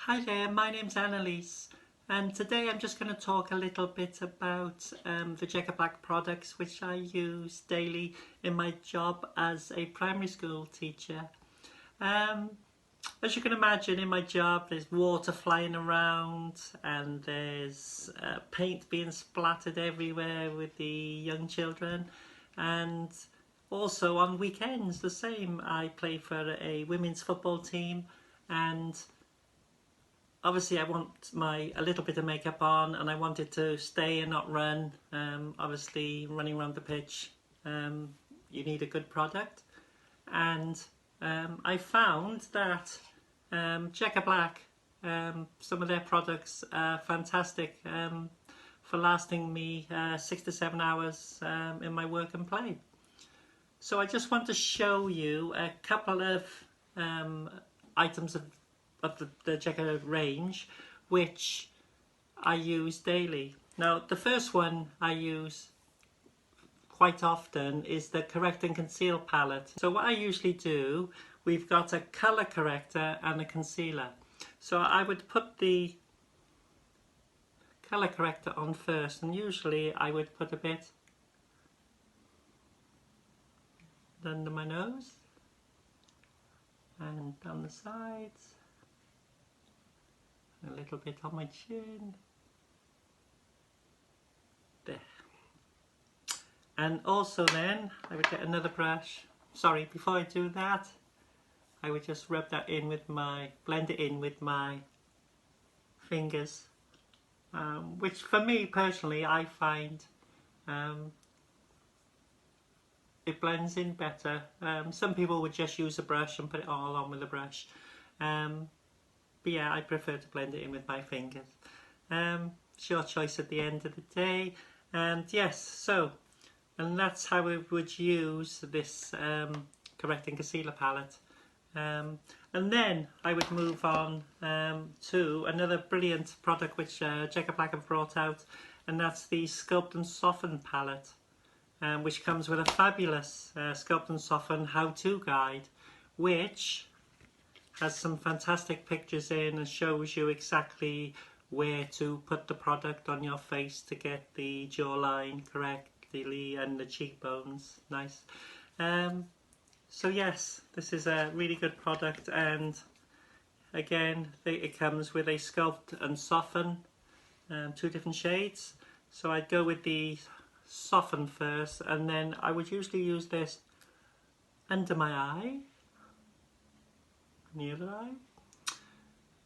Hi there, my name's Annalise, and today I'm just going to talk a little bit about the Jecca Blac products which I use daily in my job as a primary school teacher. Um, as you can imagine, in my job there's water flying around and there's paint being splattered everywhere with the young children, and also on weekends the same. I play for a women's football team, and obviously I want a little bit of makeup on, and I want it to stay and not run. Obviously running around the pitch, you need a good product, and I found that Jecca Blac, some of their products are fantastic for lasting me 6 to 7 hours in my work and play. So I just want to show you a couple of items of the Jecca range which I use daily. Now the first one I use quite often is the Correct and Conceal palette. So what I usually do, we've got a colour corrector and a concealer. So I would put the colour corrector on first, and usually I would put a bit under my nose and down the sides, a little bit on my chin, there. And also then I would get another brush. Sorry, before I do that, I would just rub that in with blend it in with my fingers, which for me personally I find it blends in better. Some people would just use a brush and put it all on with a brush, but yeah, I prefer to blend it in with my fingers. It's your choice at the end of the day. And yes, and that's how we would use this Correct and Concealer palette. And then I would move on to another brilliant product which Jecca Blac have brought out, and that's the Sculpt and Soften palette, which comes with a fabulous Sculpt and Soften how-to guide, which has some fantastic pictures in and shows you exactly where to put the product on your face to get the jawline correctly and the cheekbones nice. So yes, this is a really good product, and again it comes with a Sculpt and Soften, two different shades. So I'd go with the Soften first, and then I would usually use this under my eye, the other eye,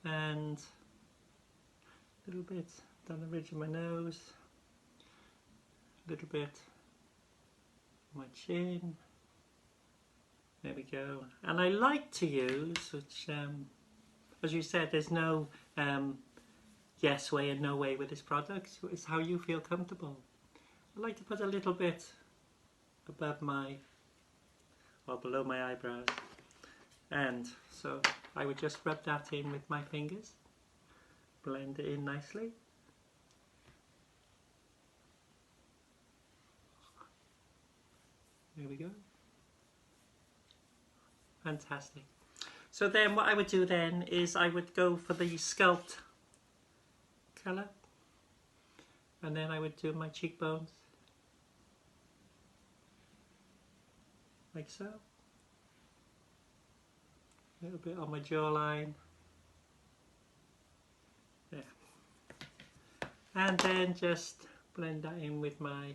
and a little bit down the ridge of my nose, a little bit on my chin. There we go. And I like to use, which as you said, there's no yes way and no way with this product. It's how you feel comfortable. I like to put a little bit above below my eyebrows, and so I would just rub that in with my fingers, blend it in nicely. There we go. Fantastic. So then what I would do then is I would go for the Sculpt colour, and then I would do my cheekbones like so, a little bit on my jawline there, and then just blend that in with my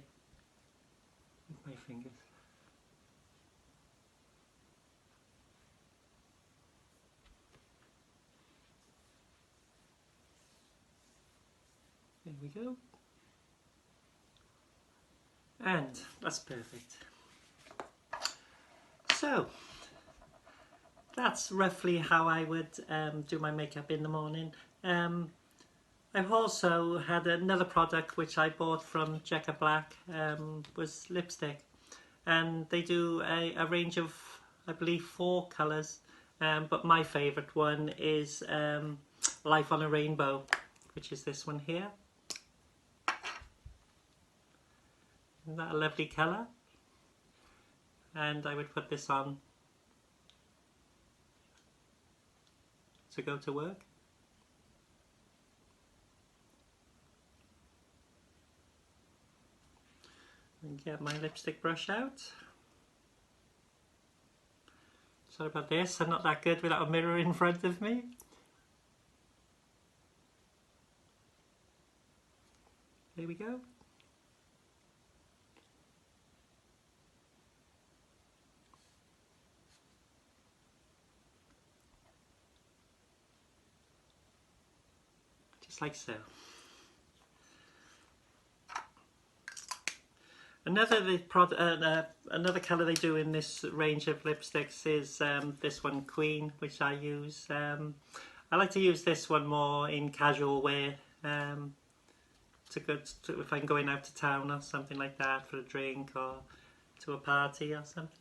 fingers. There we go, and that's perfect. So that's roughly how I would do my makeup in the morning. I've also had another product which I bought from Jecca Blac, was lipstick, and they do a range of, I believe, 4 colours, but my favourite one is Life on a Rainbow, which is this one here. Isn't that a lovely colour? And I would put this on to go to work. And get my lipstick brush out. Sorry about this, I'm not that good without a mirror in front of me. There we go. Just like so. Another colour they do in this range of lipsticks is this one, Queen, which I use. I like to use this one more in casual wear, if I'm going out to town or something like that for a drink or to a party or something.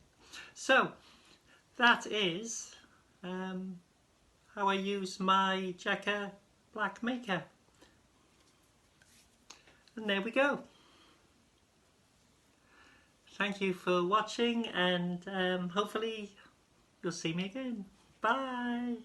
So that is how I use my Jecca Blac makeup. And there we go. Thank you for watching, and hopefully you'll see me again. Bye!